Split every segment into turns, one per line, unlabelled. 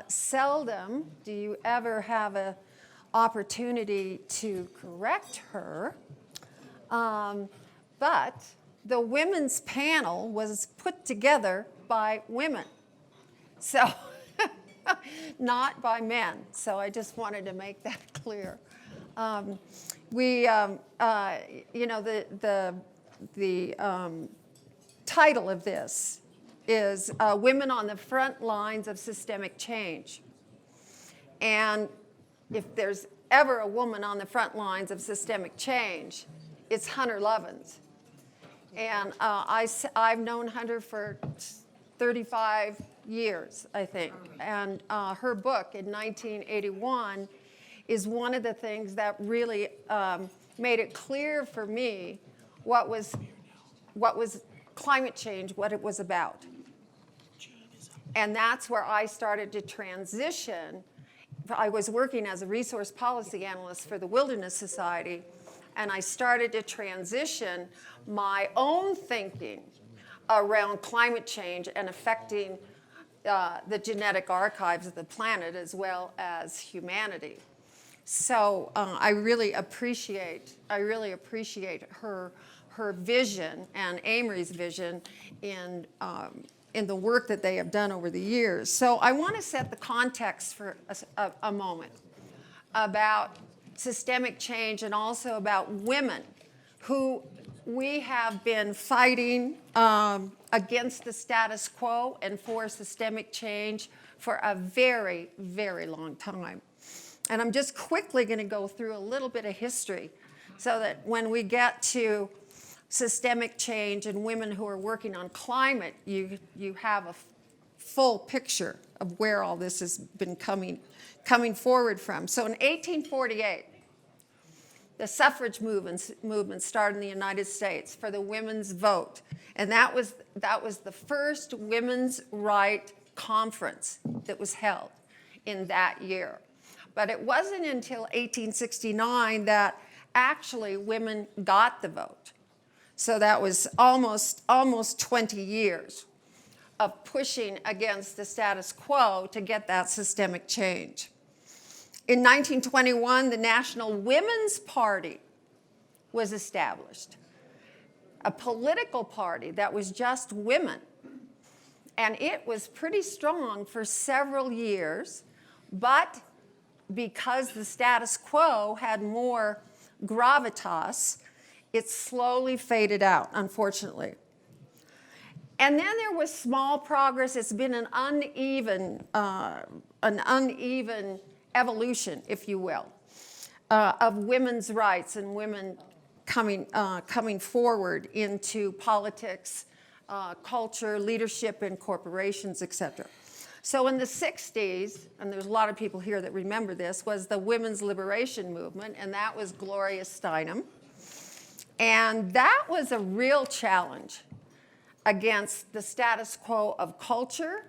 seldom do you ever have an opportunity to correct her. But the women's panel was put together by women, so not by men. So I just wanted to make that clear. The title of this is Women on the Front Lines of Systemic Change. And if there's ever a woman on the front lines of systemic change, it's Hunter Lovins. And I've known Hunter for 35 years, I think. And her book in 1981 is one of the things that really made it clear for me what was climate change, what it was about. And that's where I started to transition. I was working as a resource policy analyst for the Wilderness Society, and I started to transition my own thinking around climate change and affecting the genetic archives of the planet as well as humanity. So I really appreciate her vision and Amory's vision in the work that they have done over the years. So I want to set the context for a moment about systemic change and also about women who we have been fighting against the status quo and for systemic change for a very, very long time. And I'm just quickly going to go through a little bit of history so that when we get to systemic change and women who are working on climate, you have a full picture of where all this has been coming forward from. So in 1848, the suffrage movement started in the United States for the women's vote. And that was the first women's right conference that was held in that year. But it wasn't until 1869 that actually women got the vote. So that was almost 20 years of pushing against the status quo to get that systemic change. In 1921, the National Women's Party was established, a political party that was just women. And it was pretty strong for several years, but because the status quo had more gravitas, it slowly faded out, unfortunately. And then there was small progress. It's been an uneven evolution, if you will, of women's rights and women coming forward into politics, culture, leadership in corporations, etc. So in the 60s, and there's a lot of people here that remember this, was the women's liberation movement, and that was Gloria Steinem. And that was a real challenge against the status quo of culture,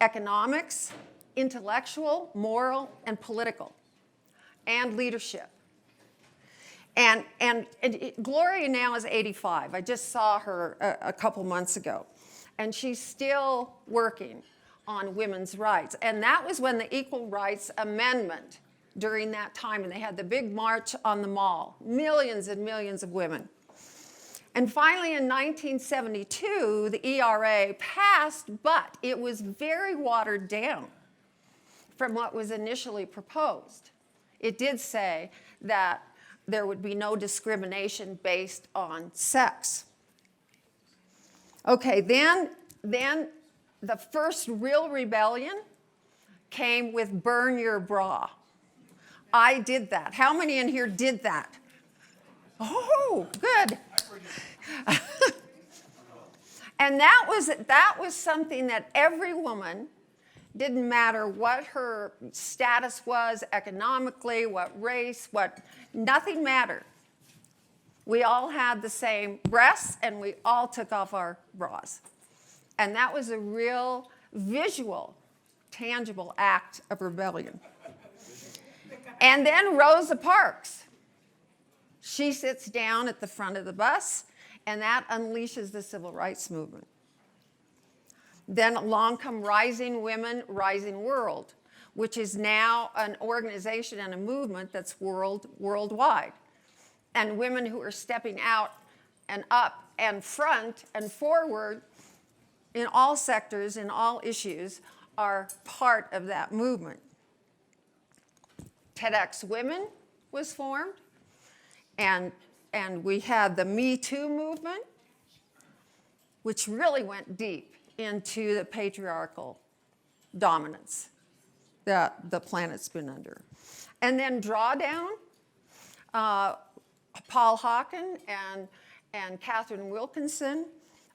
economics, intellectual, moral, and political, and leadership. And Gloria now is 85. I just saw her a couple months ago. And she's still working on women's rights. And that was when the Equal Rights Amendment during that time, and they had the big march on the Mall, millions and millions of women. And finally, in 1972, the ERA passed, but it was very watered down from what was initially proposed. It did say that there would be no discrimination based on sex. Okay, then the first real rebellion came with burn your bra. I did that. How many in here did that? Oh, good. And that was something that every woman, didn't matter what her status was economically, what race, nothing mattered. We all had the same breasts and we all took off our bras. And that was a real visual, tangible act of rebellion. And then Rosa Parks. She sits down at the front of the bus, and that unleashes the civil rights movement. Then along come Rising Women, Rising World, which is now an organization and a movement that's worldwide. And women who are stepping out and up and front and forward in all sectors, in all issues, are part of that movement. TEDx Women was formed, and we had the Me Too movement, which really went deep into the patriarchal dominance that the planet's been under. And then Drawdown, Paul Hawken and Catherine Wilkinson,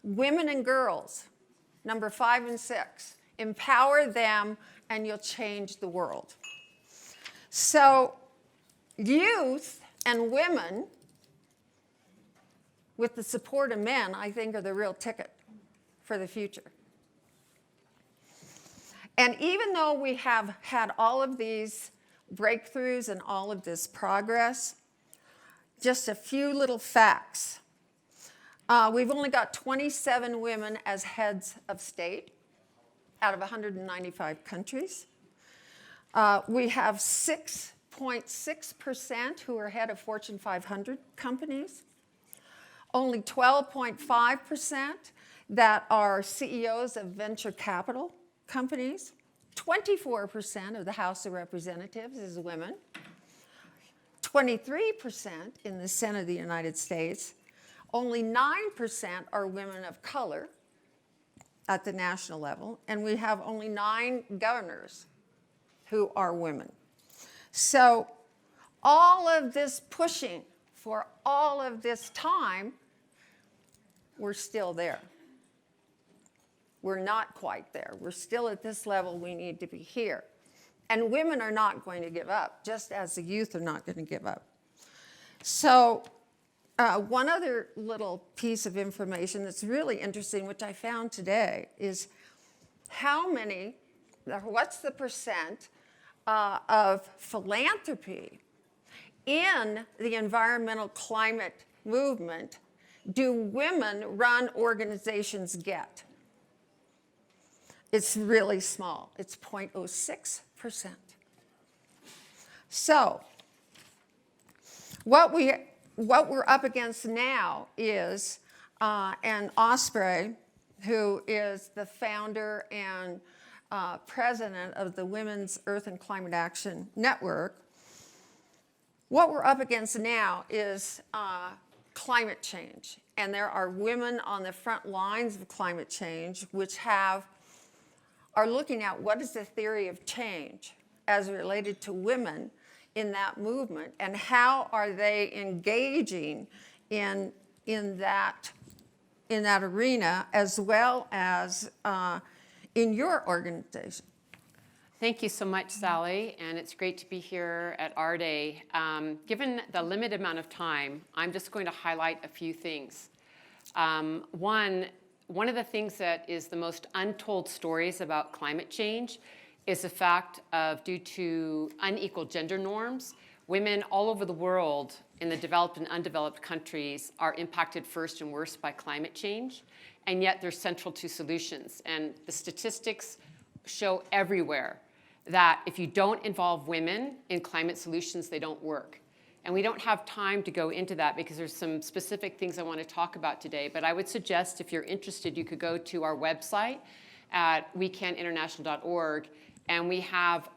Women and Girls, number 5 and 6. Empower them and you'll change the world. So youth and women, with the support of men, I think are the real ticket for the future. And even though we have had all of these breakthroughs and all of this progress, just a few little facts. We've only got 27 women as heads of state out of 195 countries. We have 6.6% who are head of Fortune 500 companies. Only 12.5% that are CEOs of venture capital companies. 24% of the House of Representatives is women. 23% in the Senate of the United States. Only 9% are women of color at the national level, and we have only 9 governors who are women. So all of this pushing for all of this time, we're still there. We're not quite there. We're still at this level. We need to be here. And women are not going to give up, just as the youth are not going to give up. So one other little piece of information that's really interesting, which I found today, is what's the percent of philanthropy in the environmental climate movement do women-run organizations get? It's really small. It's 0.06%. So what we're up against now is Ann Osprey, who is the founder and president of the Women's Earth and Climate Action Network. What we're up against now is climate change. And there are women on the front lines of climate change which are looking at what is the theory of change as related to women in that movement, and how are they engaging in that arena, as well as in your organization.
Thank you so much, Sally, and it's great to be here at AREDAY. Given the limited amount of time, I'm just going to highlight a few things. One of the things that is the most untold stories about climate change is the fact of, due to unequal gender norms, women all over the world in the developed and undeveloped countries are impacted first and worst by climate change, and yet they're central to solutions. And the statistics show everywhere that if you don't involve women in climate solutions, they don't work. And we don't have time to go into that because there's some specific things I want to talk about today. But I would suggest, if you're interested, you could go to our website at wecaninternational.org. And we have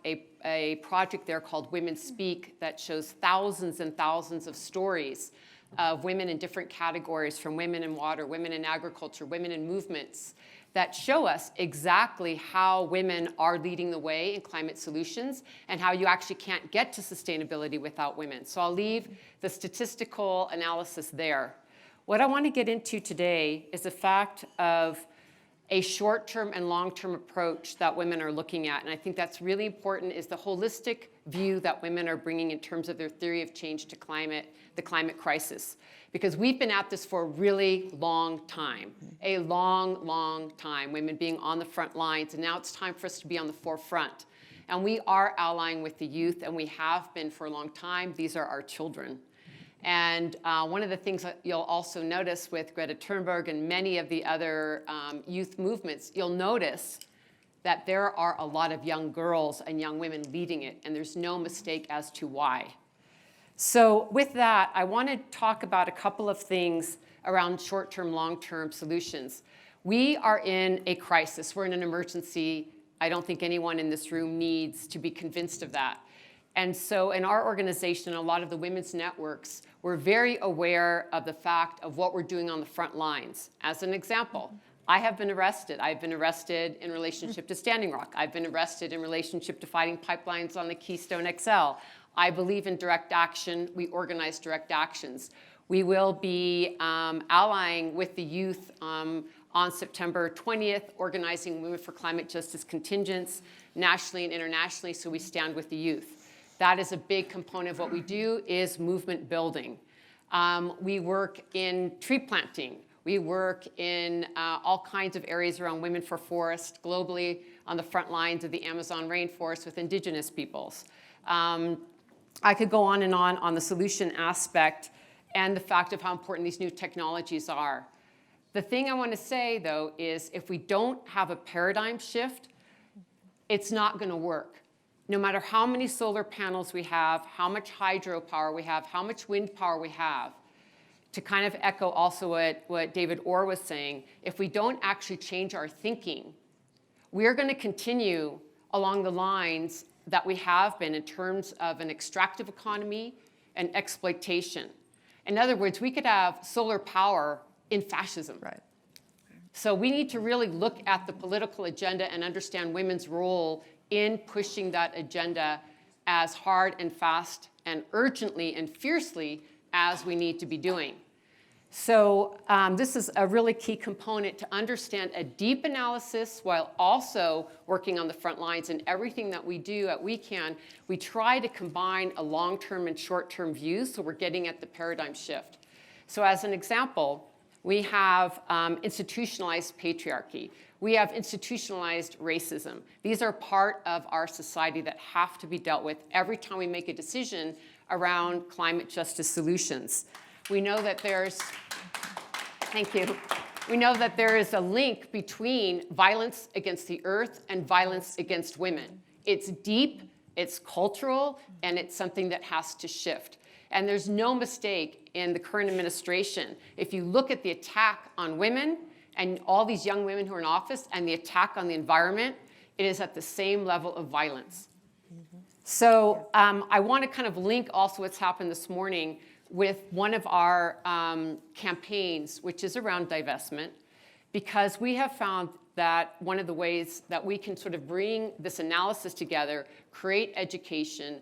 a project there called Women Speak that shows thousands and thousands of stories of women in different categories, from women in water, women in agriculture, women in movements, that show us exactly how women are leading the way in climate solutions and how you actually can't get to sustainability without women. So I'll leave the statistical analysis there. What I want to get into today is the fact of a short-term and long-term approach that women are looking at. And I think that's really important, is the holistic view that women are bringing in terms of their theory of change to climate, the climate crisis. Because we've been at this for a really long time, a long, long time, women being on the front lines. And now it's time for us to be on the forefront. And we are allying with the youth, and we have been for a long time. These are our children. And one of the things that you'll also notice with Greta Thunberg and many of the other youth movements, you'll notice that there are a lot of young girls and young women leading it, and there's no mistake as to why. So with that, I want to talk about a couple of things around short-term, long-term solutions. We are in a crisis. We're in an emergency. I don't think anyone in this room needs to be convinced of that. And so in our organization, a lot of the women's networks, we're very aware of the fact of what we're doing on the front lines. As an example, I have been arrested. I've been arrested in relationship to Standing Rock. I've been arrested in relationship to fighting pipelines on the Keystone XL. I believe in direct action. We organize direct actions. We will be allying with the youth on September 20th, organizing Women for Climate Justice contingents nationally and internationally, so we stand with the youth. That is a big component of what we do, is movement building. We work in tree planting. We work in all kinds of areas around Women for Forest, globally on the front lines of the Amazon rainforest with indigenous peoples. I could go on on the solution aspect and the fact of how important these new technologies are. The thing I want to say, though, is if we don't have a paradigm shift, it's not going to work. No matter how many solar panels we have, how much hydropower we have, how much wind power we have, to kind of echo also what David Orr was saying, if we don't actually change our thinking, we're going to continue along the lines that we have been in terms of an extractive economy and exploitation. In other words, we could have solar power in fascism.
Right.
So we need to really look at the political agenda and understand women's role in pushing that agenda as hard and fast and urgently and fiercely as we need to be doing. So this is a really key component to understand a deep analysis while also working on the front lines. And everything that we do at WeCan, we try to combine a long-term and short-term view, so we're getting at the paradigm shift. So as an example, we have institutionalized patriarchy. We have institutionalized racism. These are part of our society that have to be dealt with every time we make a decision around climate justice solutions. We know that there's, thank you. We know that there is a link between violence against the earth and violence against women. It's deep, it's cultural, and it's something that has to shift. And there's no mistake in the current administration. If you look at the attack on women and all these young women who are in office and the attack on the environment, it is at the same level of violence. So I want to kind of link also what's happened this morning with one of our campaigns, which is around divestment, because we have found that one of the ways that we can sort of bring this analysis together, create education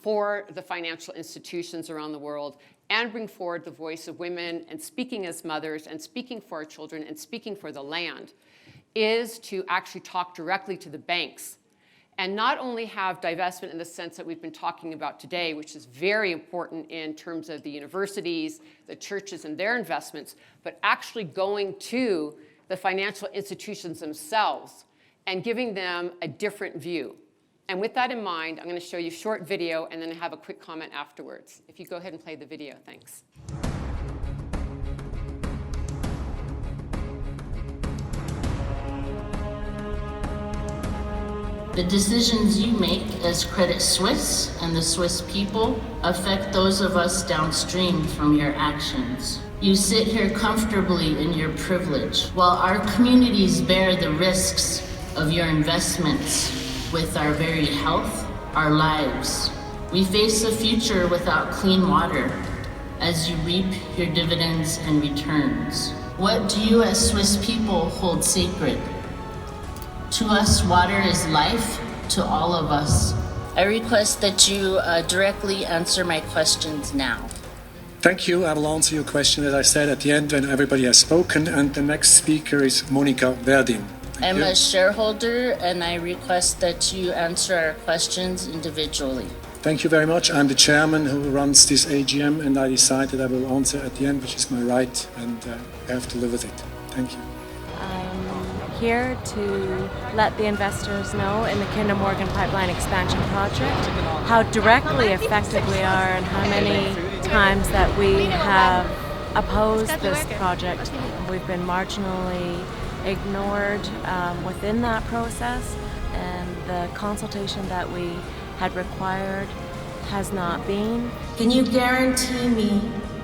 for the financial institutions around the world, and bring forward the voice of women and speaking as mothers and speaking for our children and speaking for the land, is to actually talk directly to the banks. And not only have divestment in the sense that we've been talking about today, which is very important in terms of the universities, the churches, and their investments, but actually going to the financial institutions themselves and giving them a different view. And with that in mind, I'm going to show you a short video and then have a quick comment afterwards. If you go ahead and play the video, thanks.
The decisions you make as Credit Suisse and the Swiss people affect those of us downstream from your actions. You sit here comfortably in your privilege, while our communities bear the risks of your investments with our very health, our lives. We face a future without clean water as you reap your dividends and returns. What do you as Swiss people hold sacred? To us, water is life, to all of us. I request that you directly answer my questions now.
Thank you. I will answer your question, as I said, at the end when everybody has spoken. And the next speaker is Monica Verdin.
I'm a shareholder, and I request that you answer our questions individually.
Thank you very much. I'm the chairman who runs this AGM, and I decided I will answer at the end, which is my right, and I have to live with it. Thank you.
I'm here to let the investors know in the Kinder Morgan Pipeline Expansion Project how directly affected we are and how many times that we have opposed this project. We've been marginally ignored within that process, and the consultation that we had required has not been.
Can you guarantee me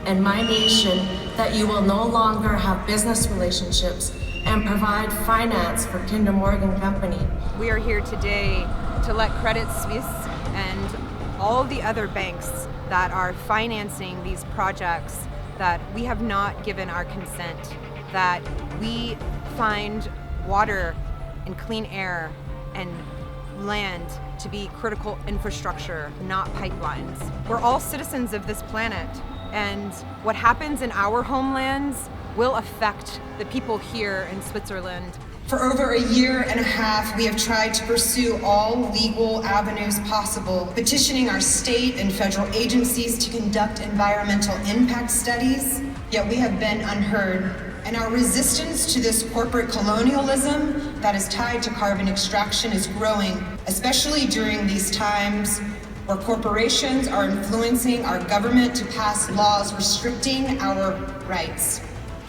and my nation that you will no longer have business relationships and provide finance for Kinder Morgan Company?
We are here today to let Credit Suisse and all the other banks that are financing these projects that we have not given our consent, that we find water and clean air and land to be critical infrastructure, not pipelines. We're all citizens of this planet, and what happens in our homelands will affect the people here in Switzerland.
For over a year and a half, we have tried to pursue all legal avenues possible, petitioning our state and federal agencies to conduct environmental impact studies, yet we have been unheard. And our resistance to this corporate colonialism that is tied to carbon extraction is growing, especially during these times where corporations are influencing our government to pass laws restricting our rights.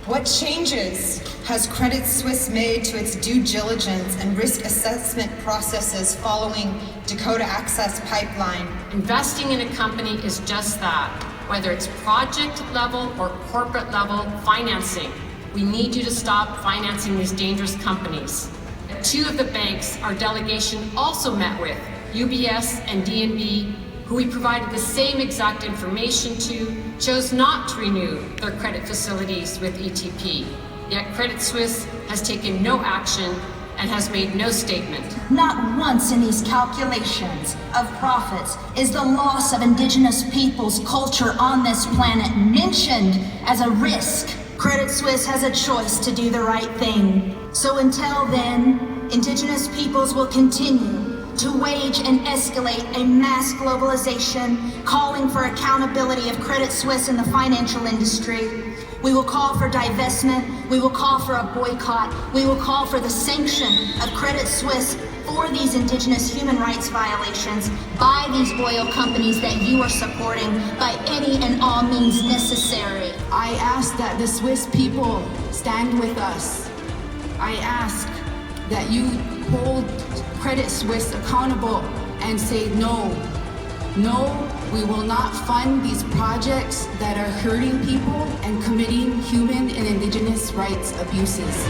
What changes has Credit Suisse made to its due diligence and risk assessment processes following Dakota Access Pipeline?
Investing in a company is just that, whether it's project level or corporate level financing. We need you to stop financing these dangerous companies. Two of the banks our delegation also met with, UBS and DNB, who we provided the same exact information to, chose not to renew their credit facilities with ETP. Yet Credit Suisse has taken no action and has made no statement.
Not once in these calculations of profits is the loss of indigenous peoples' culture on this planet mentioned as a risk. Credit Suisse has a choice to do the right thing. So until then, indigenous peoples will continue to wage and escalate a mass globalization, calling for accountability of Credit Suisse in the financial industry. We will call for divestment, we will call for a boycott, we will call for the sanction of Credit Suisse for these indigenous human rights violations by these oil companies that you are supporting by any and all means necessary.
I ask that the Swiss people stand with us. I ask that you hold Credit Suisse accountable and say no. No, we will not fund these projects that are hurting people and committing human and indigenous rights abuses.